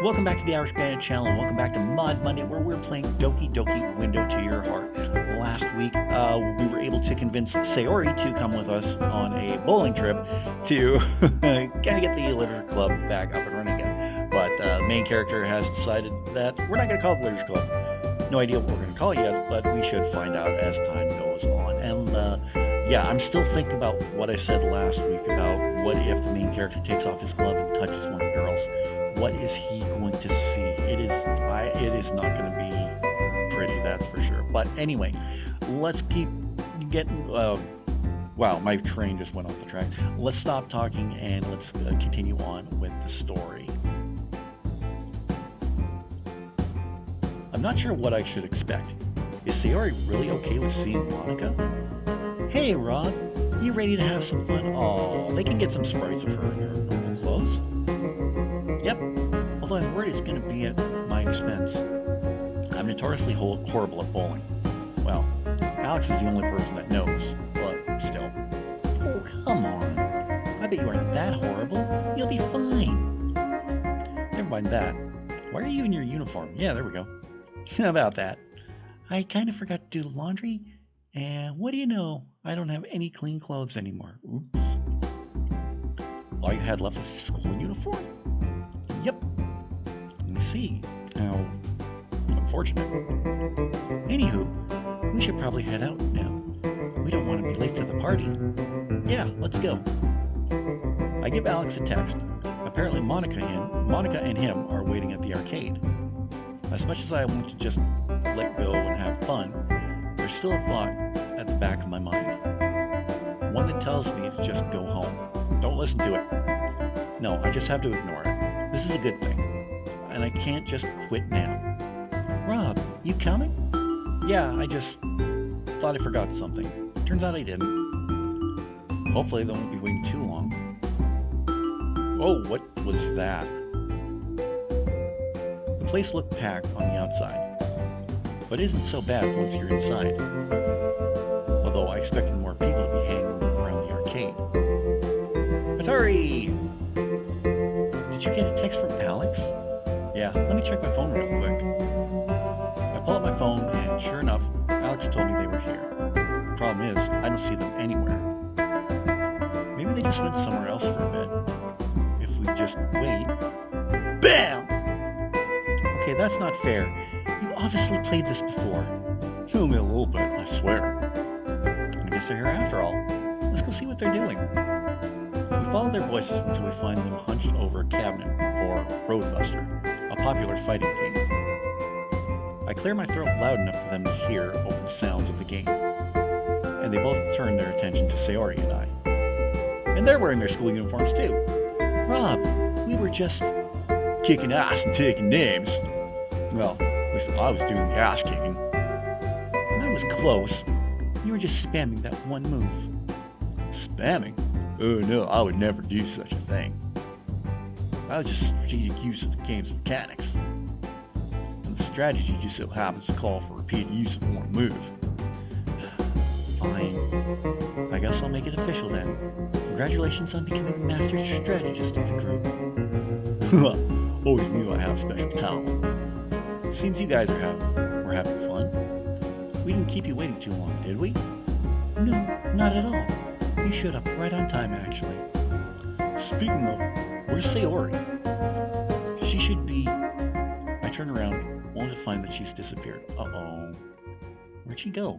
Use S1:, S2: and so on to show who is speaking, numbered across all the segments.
S1: Welcome back to the Irish Bandit channel, and welcome back to Mod Monday, where we're playing Doki Doki Window to Your Heart. Last week, we were able to convince Sayori to come with us on a bowling trip to kind of get the Literature Club back up and running again. But the main character has decided that we're not going to call it the Literature Club. No idea what we're going to call it yet, but we should find out as time goes on. And yeah, I'm still thinking about what I said last week about what if the main character takes off his glove and touches one of the girls. What is he going to see? It is not going to be pretty, that's for sure. But anyway, let's keep getting. Wow, my train just went off the track. Let's stop talking and let's continue on with the story. I'm not sure what I should expect. Is Sayori really okay with seeing Monika? Hey, Rob, you ready to have some fun? Oh, they can get some sprites of her in her normal clothes. Yep, although I'm worried it's going to be at my expense. I'm notoriously horrible at bowling. Well, Alex is the only person that knows, but still. Oh, come on. I bet you aren't that horrible. You'll be fine. Never mind that. Why are you in your uniform? Yeah, there we go. How about that? I kind of forgot to do the laundry, and what do you know? I don't have any clean clothes anymore. Oops. All you had left was your school uniform? Yep. Let me see. How unfortunate. Anywho, we should probably head out now. We don't want to be late to the party. Yeah, let's go. I give Alex a text. Apparently Monika and him are waiting at the arcade. As much as I want to just let go and have fun, there's still a thought at the back of my mind. One that tells me to just go home. Don't listen to it. No, I just have to ignore it. This is a good thing, and I can't just quit now. Rob, you coming? Yeah, I just thought I forgot something. Turns out I didn't. Hopefully they won't be waiting too long. Oh, what was that? The place looked packed on the outside, but it isn't so bad once you're inside. Although I expected more people to be hanging around the arcade. Atari! Did you get a text from Alex? Yeah, let me check my phone real quick. I pull up my phone and sure enough, Alex told me they were here. Problem is, I don't see them anywhere. Maybe they just went somewhere else for a bit. If we just wait... BAM! Okay, that's not fair. You obviously played this before. Only a little bit, I swear. I guess they're here after all. Let's go see what they're doing. We follow their voices until we find them hunched over a cabinet for Roadbuster, a popular fighting game. I clear my throat loud enough for them to hear over the sounds of the game. And they both turn their attention to Sayori and I. And they're wearing their school uniforms too. Rob, we were just kicking ass and taking names. Well, at least I was doing the ass kicking. And I was close. You were just spamming that one move. Spamming? Oh no, I would never do such a thing. I was just strategic use of the game's mechanics. And the strategy just so happens to call for repeated use of one move. Fine. I guess I'll make it official then. Congratulations on becoming the master strategist of the group. Always knew I have special talent. Seems you guys were having fun. We didn't keep you waiting too long, did we? No, not at all. You showed up right on time, actually. Speaking of, where's Sayori? She should be... I turn around, only to find that she's disappeared. Uh-oh. Where'd she go?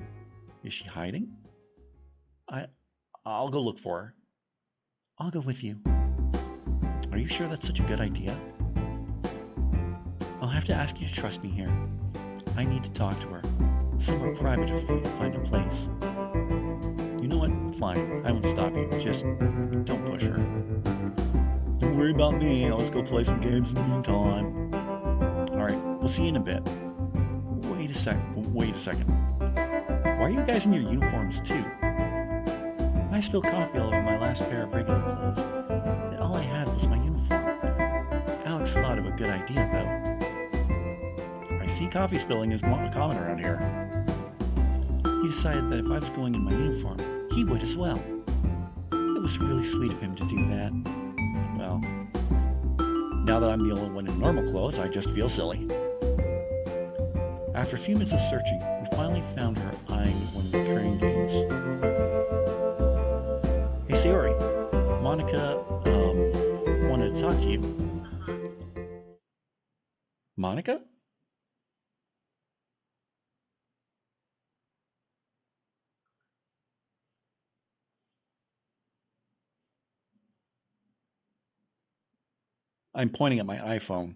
S1: Is she hiding? I'll go look for her. I'll go with you. Are you sure that's such a good idea? I'll have to ask you to trust me here. I need to talk to her. Somewhere private for you to find a place. You know what? Fine. I won't stop you. Just don't push her. Don't worry about me. I'll just go play some games in the meantime. Alright, we'll see you in a bit. Wait a second. Why are you guys in your uniforms too? I spilled coffee all over my last pair of regular clothes, and all I had was my uniform. Alex thought of a good idea, though. I see coffee spilling is common around here. He decided that if I was going in my uniform, he would as well. It was really sweet of him to do that. Well, Now that I'm the only one in normal clothes, I just feel silly. After a few minutes of searching, we finally found her eyeing one of the train games. Hey Sayori, Monika, wanted to talk to you. Monika? I'm pointing at my iPhone.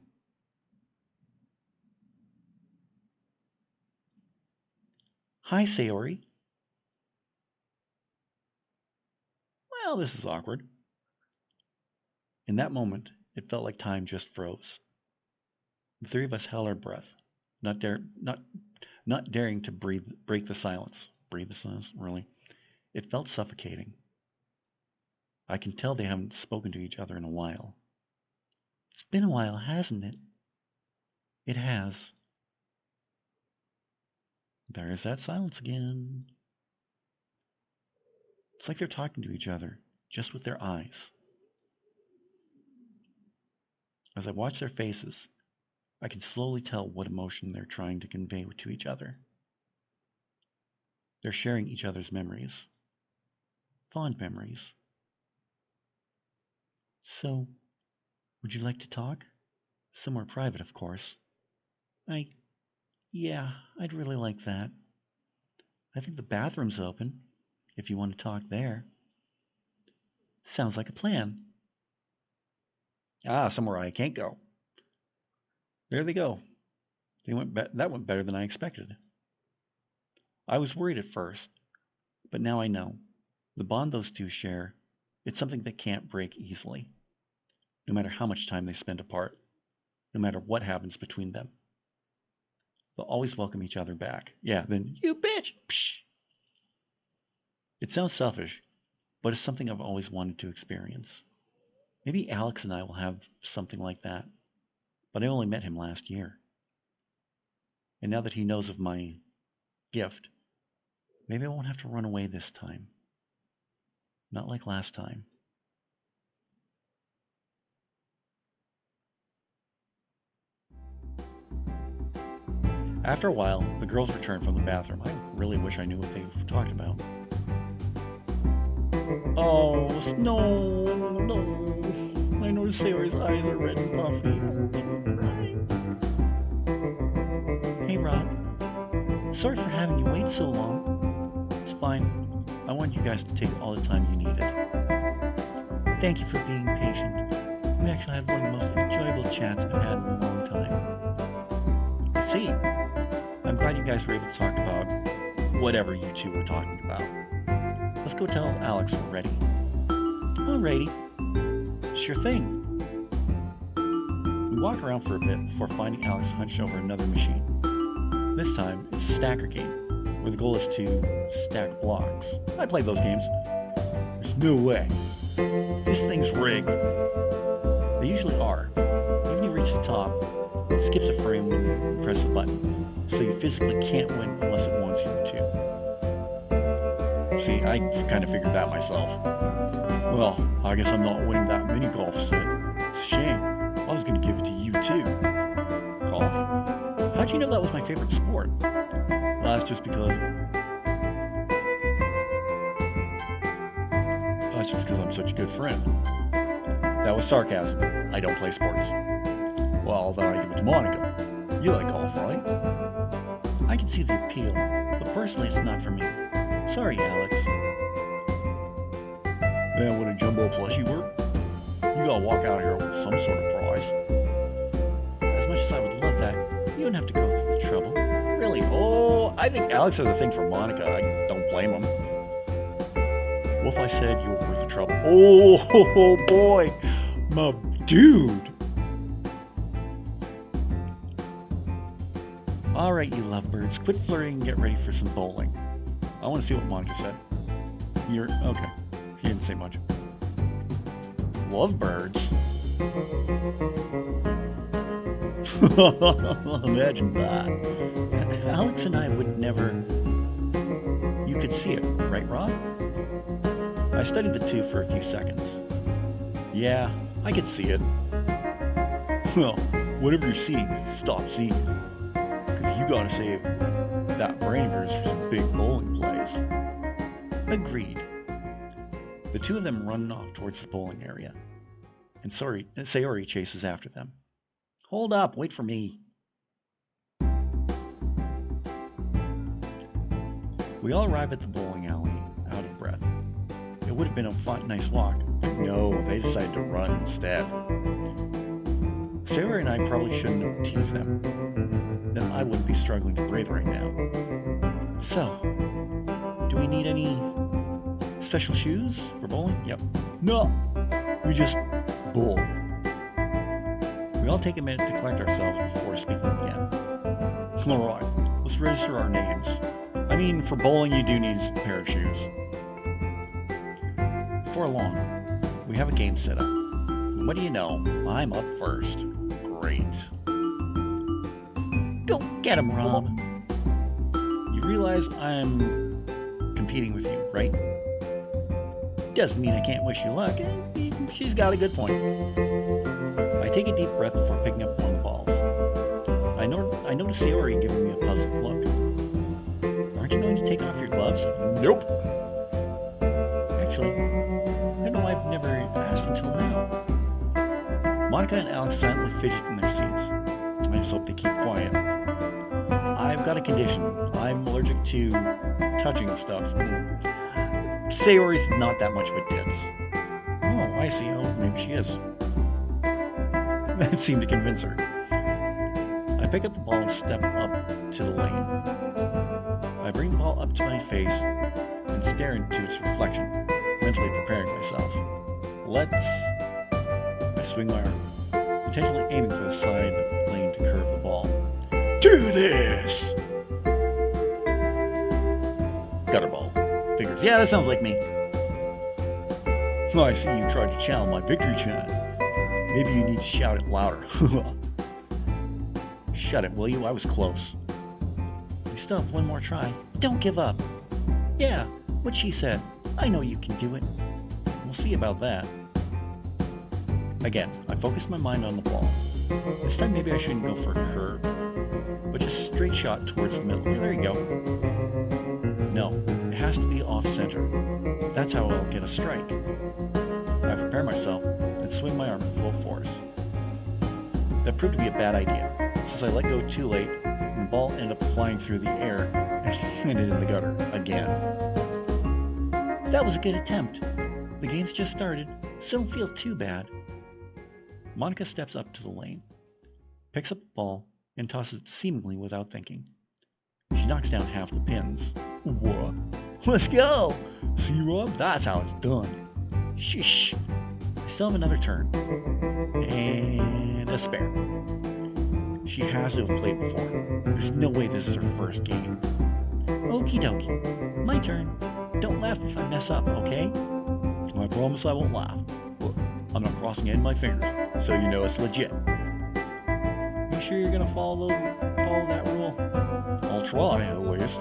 S1: Hi Sayori. Well, this is awkward. In that moment, it felt like time just froze. The three of us held our breath, not daring to break the silence. Breathe the silence, really. It felt suffocating. I can tell they haven't spoken to each other in a while. It's been a while, hasn't it? It has. There's that silence again. It's like they're talking to each other, just with their eyes. As I watch their faces, I can slowly tell what emotion they're trying to convey to each other. They're sharing each other's memories, fond memories. So, would you like to talk? Somewhere private, of course. I, yeah, I'd really like that. I think the bathroom's open, if you want to talk there. Sounds like a plan. Ah, somewhere I can't go. There they go. That went better than I expected. I was worried at first, but now I know. The bond those two share, it's something that can't break easily, no matter how much time they spend apart, no matter what happens between them. They'll always welcome each other back. Yeah, then, you bitch! Psh. It sounds selfish, but it's something I've always wanted to experience. Maybe Alex and I will have something like that, but I only met him last year. And now that he knows of my gift, maybe I won't have to run away this time. Not like last time. After a while, the girls returned from the bathroom. I really wish I knew what they talked about. Oh, no. I noticed Sayori's eyes are red and puffy. Hey, Rob. Sorry for having you wait so long. It's fine. I wanted you guys to take all the time you needed. Thank you for being patient. We actually had one of the most enjoyable chats I've had in a long time. I see. I'm glad you guys were able to talk about whatever you two were talking about. Let's go tell Alex we're ready. Alrighty. Sure thing. We walk around for a bit before finding Alex hunched over another machine. This time, it's a stacker game, where the goal is to stack blocks. I played those games. There's no way. This thing's rigged. They usually are. Even if you reach the top, it skips a frame when you press the button, so you physically can't win unless it wants you to. See, I kind of figured that myself. Well, I guess I'm not winning that mini golf set. It's a shame. I was going to give it to you too. Golf? How'd you know that was my favorite sport? Well, that's just because I'm such a good friend. That was sarcasm. I don't play sports. Well, then I give it to Monika. You like golf, right? I can see the appeal, but personally it's not for me. Sorry, Alex. Man, what a jumbo plush you were. You gotta walk out here with some sort of prize. As much as I would love that, you don't have to go through the trouble. Really? Oh, I think Alex has a thing for Monika. I don't blame him. What if I said you were worth the trouble? Oh, boy. My dude. Alright, you lovebirds. Quit flirting and get ready for some bowling. I want to see what Monika said. You're... okay. He didn't say much. Lovebirds? Imagine that. Alex and I would never... You could see it, right, Rob? I studied the two for a few seconds. Yeah, I could see it. Well, whatever you're seeing, stop seeing it. Because you gotta save that brain of yours for some big bowling plays. Agreed. The two of them run off towards the bowling area, and Sayori chases after them. Hold up, wait for me. We all arrive at the bowling alley, out of breath. It would have been a fun, nice walk, but no, they decided to run instead. Sayori and I probably shouldn't have teased them. Then I wouldn't be struggling to breathe right now. So, do we need any special shoes for bowling? Yep. No, we just bowl. We all take a minute to collect ourselves before speaking again. Alright, let's register our names. I mean, for bowling you do need a pair of shoes. Before long, we have a game set up. And what do you know? I'm up first. Great. Go get him, Rob. You realize I'm competing with you, right? Doesn't mean I can't wish you luck. She's got a good point. I take a deep breath before picking up one of the balls. I notice Sayori giving me a puzzled look. Aren't you going to take off your gloves? Nope. Actually, I know I've never asked until now. Monika and Alex silently fidget in their seats. I just hope they keep quiet. I've got a condition. I'm allergic to touching stuff. Sayori's not that much of a ditz. Oh, I see. Oh, maybe she is. That seemed to convince her. I pick up the ball and step up to the lane. I bring the ball up to my face and stare into its reflection, mentally preparing myself. I swing my arm, potentially aiming for the side of the lane to curve the ball. Do this! Gutter ball. Figures. Yeah, that sounds like me. Oh, I see you tried to channel my victory chant. Maybe you need to shout it louder. Shut it, will you? I was close. We still have one more try. Don't give up. Yeah, what she said. I know you can do it. We'll see about that. Again, I focus my mind on the ball. This time maybe I shouldn't go for a curve, but just a straight shot towards the middle. There you go. No, it has to be off-center. That's how I'll get a strike. I prepare myself and swing my arm full force. That proved to be a bad idea, since I let go too late, and the ball ended up flying through the air and landed in the gutter again. That was a good attempt. The game's just started, so don't feel too bad. Monika steps up to the lane, picks up the ball, and tosses it seemingly without thinking. She knocks down half the pins. What? Let's go! See, Rob? That's how it's done. Shh. I still have another turn. And a spare. She has to have played before. There's no way this is her first game. Okie dokie. My turn. Don't laugh if I mess up, okay? I promise I won't laugh. Look, I'm not crossing any of my fingers, so you know it's legit. You sure you're gonna follow that rule? I'll try, at least.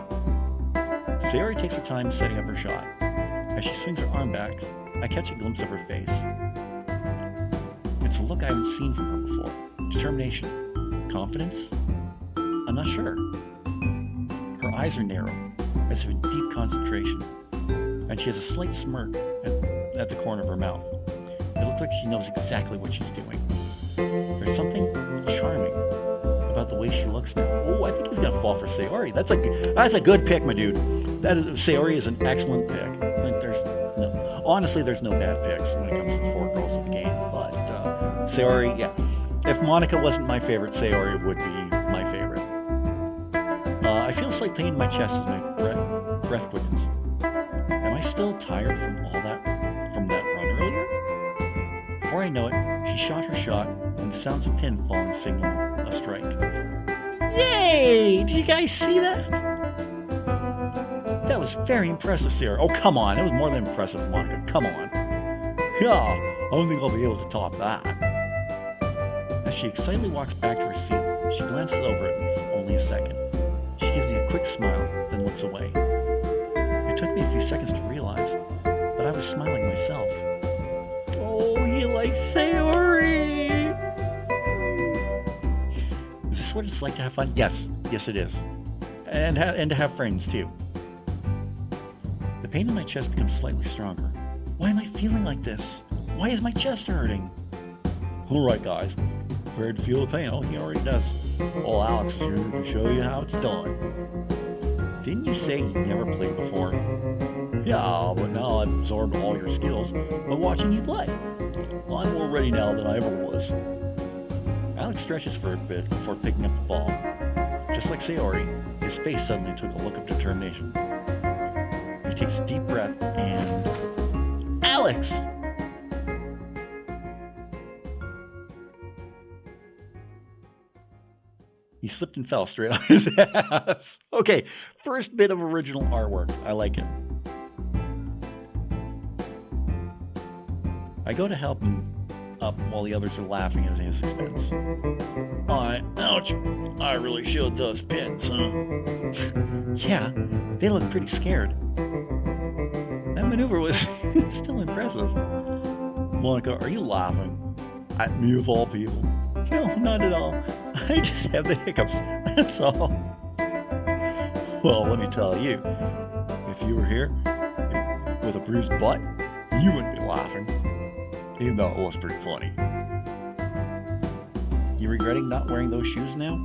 S1: Sayori takes her time setting up her shot. As she swings her arm back, I catch a glimpse of her face. It's a look I haven't seen from her before. Determination. Confidence? I'm not sure. Her eyes are narrow, as if in deep concentration, and she has a slight smirk at the corner of her mouth. It looks like she knows exactly what she's doing. There's something charming about the way she looks now. Oh, I think he's gonna fall for Sayori. That's a good pick, my dude. Sayori is an excellent pick. Honestly, there's no bad picks when it comes to the four girls of the game. But Sayori, yeah. If Monika wasn't my favorite, Sayori would be my favorite. I feel a slight pain in my chest as my breath quickens. Am I still tired from that run earlier? Before I know it, she shot her shot, and the sounds of pin falling signal a strike. Yay! Did you guys see that? That was very impressive, Sayori. Oh, come on. It was more than impressive, Monika. Come on. Yeah, I don't think I'll be able to top that. As she excitedly walks back to her seat, she glances over at me for only a second. She gives me a quick smile, then looks away. It took me a few seconds to realize that I was smiling myself. Oh, you like Sayori? this what it's like to have fun? Yes, it is. And to have friends, too. The pain in my chest becomes slightly stronger. Why am I feeling like this? Why is my chest hurting? Alright, guys. Prepared to feel the pain? Oh, he already does. Well, Alex is here to show you how it's done. Didn't you say you never played before? Yeah, but now I've absorbed all your skills by watching you play. I'm more ready now than I ever was. Alex stretches for a bit before picking up the ball. Just like Sayori, his face suddenly took a look of determination. He takes a deep breath and... Alex! He slipped and fell straight on his ass. Okay, first bit of original artwork. I like it. I go to help him up while the others are laughing at his expense. Ouch, I really showed those pins, huh? Yeah, they look pretty scared. That maneuver was still impressive. Monika, are you laughing? At me of all people? No, not at all. I just have the hiccups, that's all. Well, let me tell you, if you were here with a bruised butt, you wouldn't be laughing. Even though it was pretty funny. You regretting not wearing those shoes now?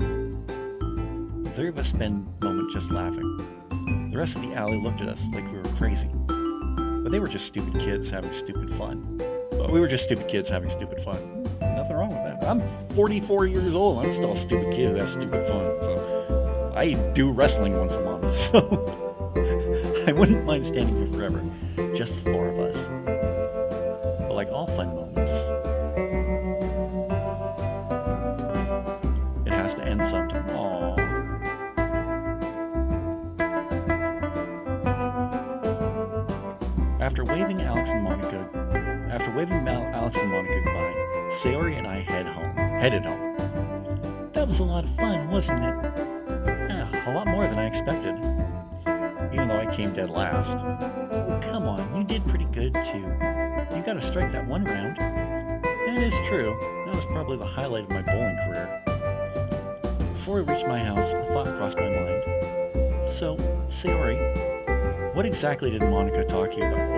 S1: The three of us spend a moment just laughing. The rest of the alley looked at us like we were crazy. But they were just stupid kids having stupid fun. But we were just stupid kids having stupid fun. Nothing wrong with that. I'm 44 years old. I'm still a stupid kid who has stupid fun. So I do wrestling once a month. So I wouldn't mind standing here forever. Just the four of us. But like all fun moments, it has to end sometime. Aww. After waving Alex and Monika goodbye, Sayori and I headed home. That was a lot of fun, wasn't it? Yeah, a lot more than I expected. Even though I came dead last. Oh, come on, you did pretty good too. You gotta strike that one round. That is true. That was probably the highlight of my bowling career. Before we reached my house, a thought crossed my mind. So, Sayori, what exactly did Monika talk to you about?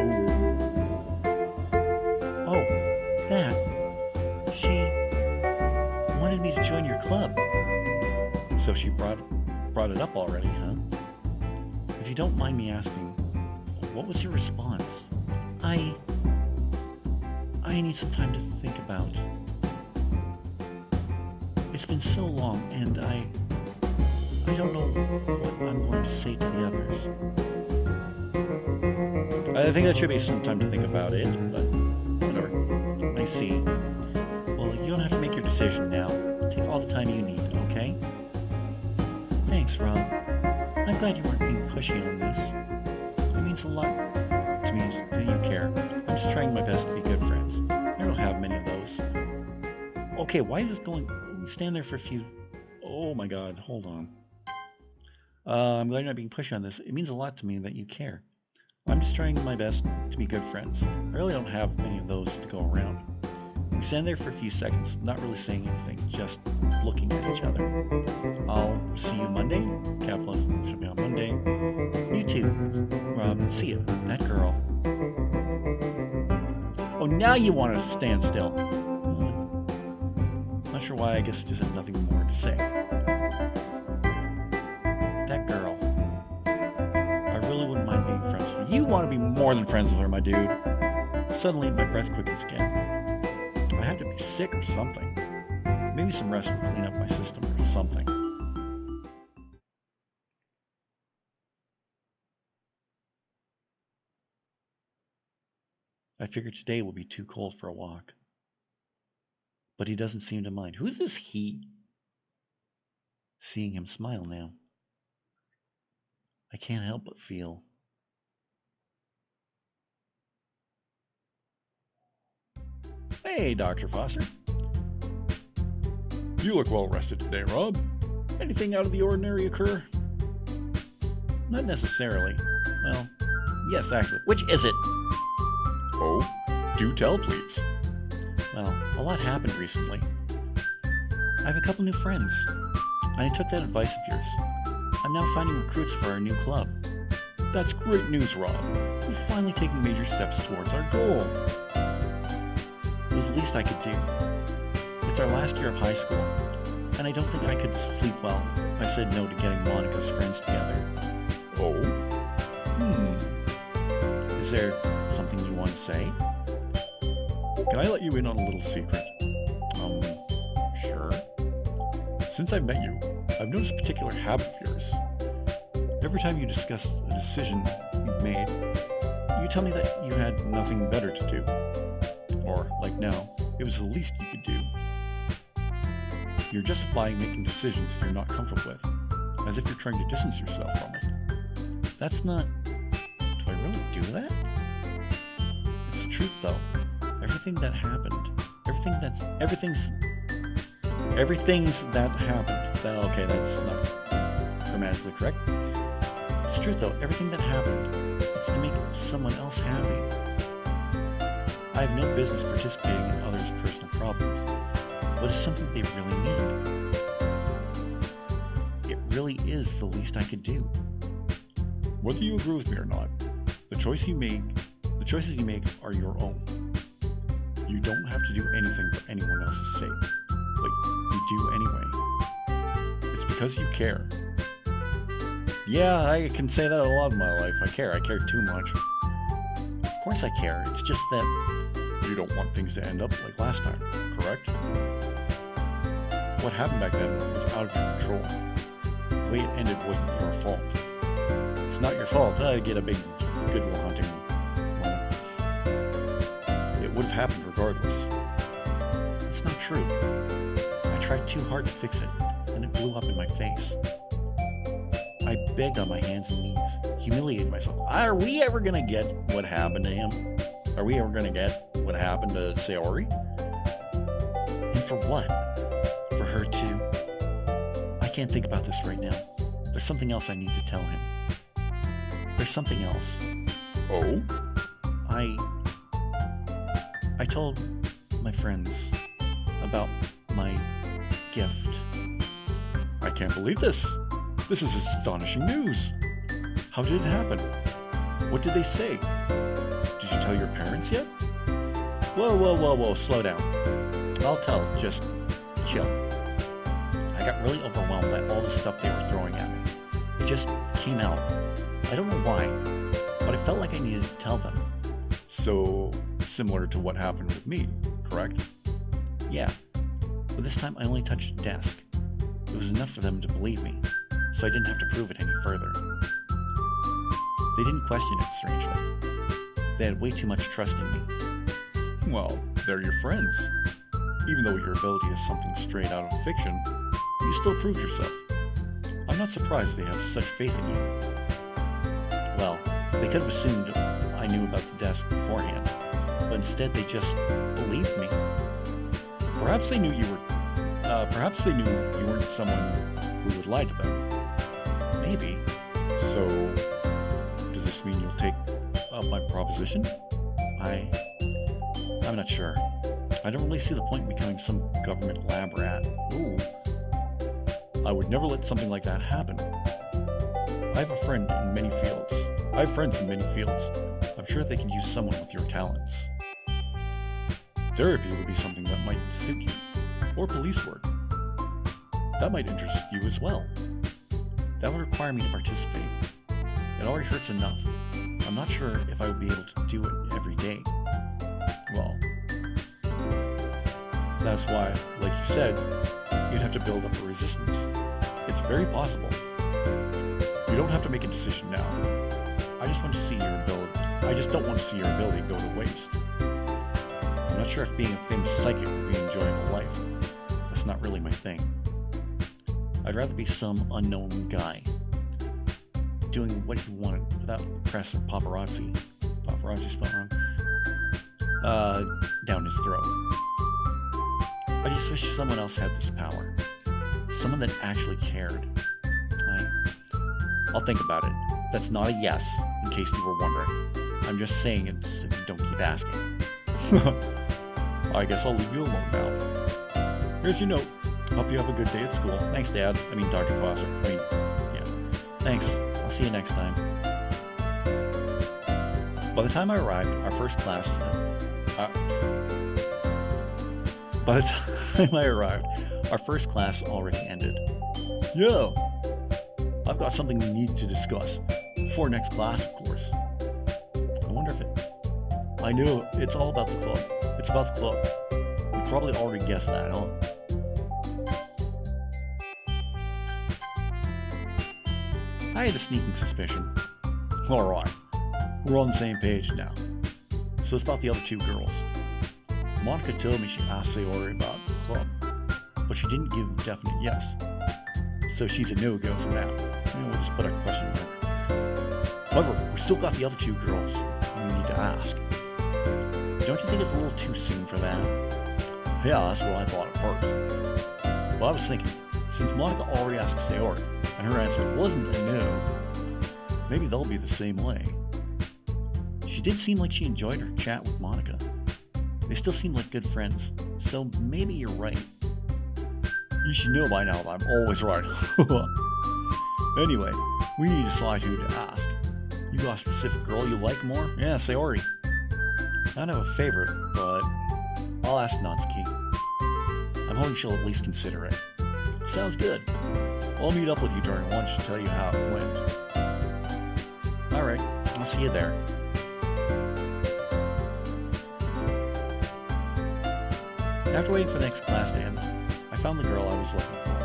S1: Oh, that. She wanted me to join your club. So she brought it up already, huh? If you don't mind me asking, what was your response? I need some time to think about. It's been so long, and I don't know what I'm going to say to the others. I think that should be some time to think about it, but whatever. I see. Well, you don't have to make your decision now. Take all the time you need, okay? Thanks, Rob. I'm glad you weren't being pushy on this. It means a lot to me that you care. I'm just trying my best to be good friends. I don't have many of those. Okay, why is this going... Stand there for a few... Oh my god, hold on. I'm glad you're not being pushy on this. It means a lot to me that you care. I'm just trying my best to be good friends. I really don't have many of those to go around. We stand there for a few seconds, not really saying anything, just looking at each other. I'll see you Monday. Capital should be on Monday. You too. Rob, see you. That girl. Oh, now you want us to stand still. Not sure why, I guess I just have nothing more to say. That girl. I really wouldn't mind being friends with her. You want to be more than friends with her, my dude. Suddenly, my breath quickens again. I have to be sick or something. Maybe some rest will clean up my system or something. I figured today will be too cold for a walk. But he doesn't seem to mind. Who's this he? Seeing him smile now, I can't help but feel... Hey, Dr. Foster. You look well rested today, Rob. Anything out of the ordinary occur? Not necessarily. Well, yes, actually. Which is it? Oh, do tell, please. Well, a lot happened recently. I have a couple new friends. and I took that advice of yours. I'm now finding recruits for our new club. That's great news, Rob. We're finally taking major steps towards our goal. It was the least I could do. It's our last year of high school, and I don't think I could sleep well if I said no to getting Monika's friends together.
S2: Oh?
S1: Is there something you want to say?
S2: Can I let you in on a little secret?
S1: Sure.
S2: Since I've met you, I've noticed a particular habit of yours. Every time you discuss a decision you've made, you tell me that you had nothing better to do. Or, like now, it was the least you could do. You're justifying making decisions you're not comfortable with, as if you're trying to distance yourself from it.
S1: That's not... Do I really do that? It's the truth, though. Everything that happened. Everything's that happened. Okay, that's not grammatically correct. It's the truth, though. Everything that happened, it's to make someone else happy. I have no business participating in others' personal problems, but it's something they really need. It really is the least I could do.
S2: Whether you agree with me or not, the choices you make are your own. You don't have to do anything for anyone else's sake, but you do anyway. It's because you care.
S1: Yeah, I can say that a lot in my life. I care too much. Of course I care, it's just that
S2: you don't want things to end up like last time, correct?
S1: what happened back then was out of your control. The way it ended wasn't your fault. It's not your fault. I get a big Goodwill Hunting moment. It would have happened regardless. It's not true. I tried too hard to fix it, and it blew up in my face. I begged on my hands and knees, humiliated myself. Are we ever gonna get what happened to him? Are we ever gonna get what happened to Sayori? And for what? For her too? I can't think about this right now. There's something else I need to tell him. There's something else.
S2: Oh?
S1: I told my friends about my gift.
S2: I can't believe this. This is astonishing news.
S1: How did it happen? What did they say?
S2: Did you tell your parents yet?
S1: Whoa, slow down. I'll tell, just chill. I got really overwhelmed by all the stuff they were throwing at me. It just came out. I don't know why, but I felt like I needed to tell them.
S2: So, similar to what happened with me, correct?
S1: Yeah, but this time I only touched the desk. It was enough for them to believe me, so I didn't have to prove it any further. They didn't question it, strangely. They had way too much trust in me.
S2: Well, they're your friends. Even though your ability is something straight out of fiction, you still proved yourself. I'm not surprised they have such faith in you.
S1: Well, they could have assumed I knew about the desk beforehand, but instead they just believed me.
S2: Perhaps they knew you weren't someone who would lie to them.
S1: Maybe.
S2: So, does this mean you'll take up my proposition?
S1: I'm not sure. I don't really see the point in becoming some government lab rat.
S2: Ooh. I would never let something like that happen. I have friends in many fields. I'm sure they can use someone with your talents. Therapy would be something that might suit you. Or police work. That might interest you as well.
S1: That would require me to participate. It already hurts enough. I'm not sure if I would be able to do it every day.
S2: Well, that's why, like you said, you'd have to build up a resistance. It's very possible. You don't have to make a decision now. I just don't want to see your ability go to waste.
S1: I'm not sure if being a famous psychic would be an enjoyable life. That's not really my thing. I'd rather be some unknown guy, doing what he wanted without press or paparazzi spelled wrong, down his throat. I just wish someone else had this power. Someone that actually cared. I'll think about it. That's not a yes, in case you were wondering. I'm just saying it so you don't keep asking.
S2: I guess I'll leave you alone now. Here's your note. Hope you have a good day at school. Thanks, Dad. I mean, Dr. Foster. Yeah. Thanks. I'll see you next time. By the time I arrived, our first class... by the time I arrived, our first class already ended. Yo! I've got something we need to discuss. Before next class, of course. I wonder if it... I knew it's all about the club. It's about the club. You probably already guessed that, huh? I had a sneaking suspicion. Alright, we're on the same page now. So it's about the other two girls. Monika told me she asked Sayori about the club, but she didn't give a definite yes. So she's a no-go for now. We'll just put a question mark. However, we still got the other two girls we need to ask. Don't you think it's a little too soon for that? Yeah, that's what I thought at first. Well, I was thinking, since Monika already asked Sayori, and her answer wasn't a no, maybe they'll be the same way. She did seem like she enjoyed her chat with Monika. They still seem like good friends, so maybe you're right. You should know by now that I'm always right. Anyway, we need to decide who to ask. You got a specific girl you like more? Yeah, Sayori. I don't have a favorite, but I'll ask Natsuki. I'm hoping she'll at least consider it. Sounds good. I'll meet up with you during lunch to tell you how it went. Alright, I'll see you there. After waiting for the next class to end, I found the girl I was looking for.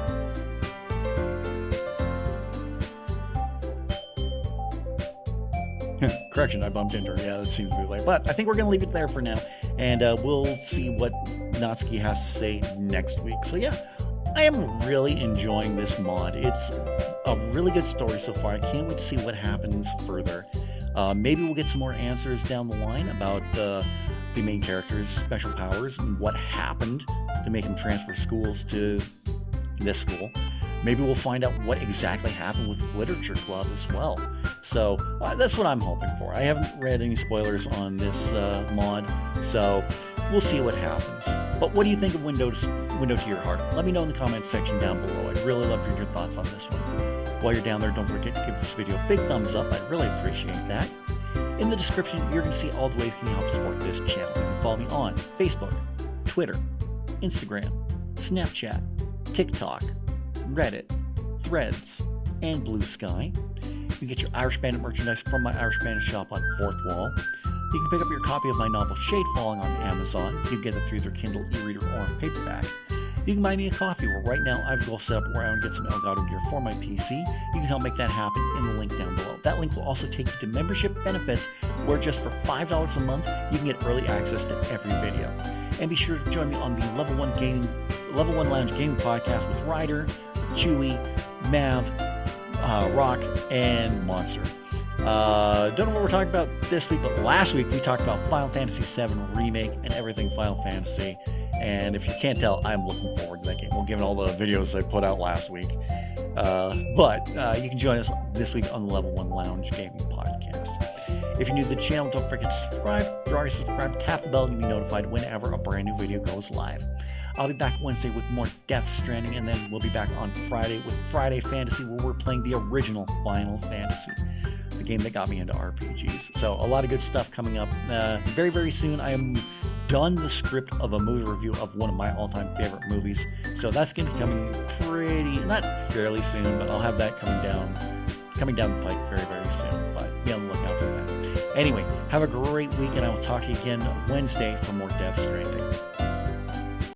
S2: Correction, I bumped into her. Yeah, that seems to be late. But I think we're going to leave it there for now. And we'll see what Natsuki has to say next week. So yeah, I am really enjoying this mod. It's a really good story so far. I can't wait to see what happens further. Maybe we'll get some more answers down the line about the main character's special powers and what happened to make him transfer schools to this school. Maybe we'll find out what exactly happened with Literature Club as well. So that's what I'm hoping for. I haven't read any spoilers on this mod, so we'll see what happens. But what do you think of Window to Your Heart? Let me know in the comments section down below. I'd really love to hear your thoughts on this one. While you're down there, don't forget to give this video a big thumbs up. I'd really appreciate that. In the description, you're going to see all the ways you can help support this channel. You can follow me on Facebook, Twitter, Instagram, Snapchat, TikTok, Reddit, Threads, and Blue Sky. You can get your Irish Bandit merchandise from my Irish Bandit shop on Fourth Wall. You can pick up your copy of my novel Shade Falling on Amazon. You can get it through their Kindle e-reader or on paperback. You can buy me a coffee, where right now I have a goal set up where I want to get some Elgato gear for my PC. You can help make that happen in the link down below. That link will also take you to membership benefits, where just for $5 a month, you can get early access to every video. And be sure to join me on the Level 1 Lounge Gaming Podcast with Ryder, Chewy, Mav, Rock, and Monster. Don't know what we're talking about this week, but last week we talked about Final Fantasy VII Remake and everything Final Fantasy. And if you can't tell, I'm looking forward to that game. Well, given all the videos I put out last week. But you can join us this week on the Level 1 Lounge Gaming Podcast. If you're new to the channel, don't forget to subscribe. If you're already subscribed, tap the bell and you'll be notified whenever a brand new video goes live. I'll be back Wednesday with more Death Stranding, and then we'll be back on Friday with Friday Fantasy, where we're playing the original Final Fantasy, the game that got me into RPGs. So a lot of good stuff coming up very, very soon. I am done the script of a movie review of one of my all-time favorite movies, so that's going to be coming not fairly soon, but I'll have that coming down the pike very, very soon. But be on the lookout for that. Anyway, have a great week, and I will talk to you again Wednesday for more Death Stranding.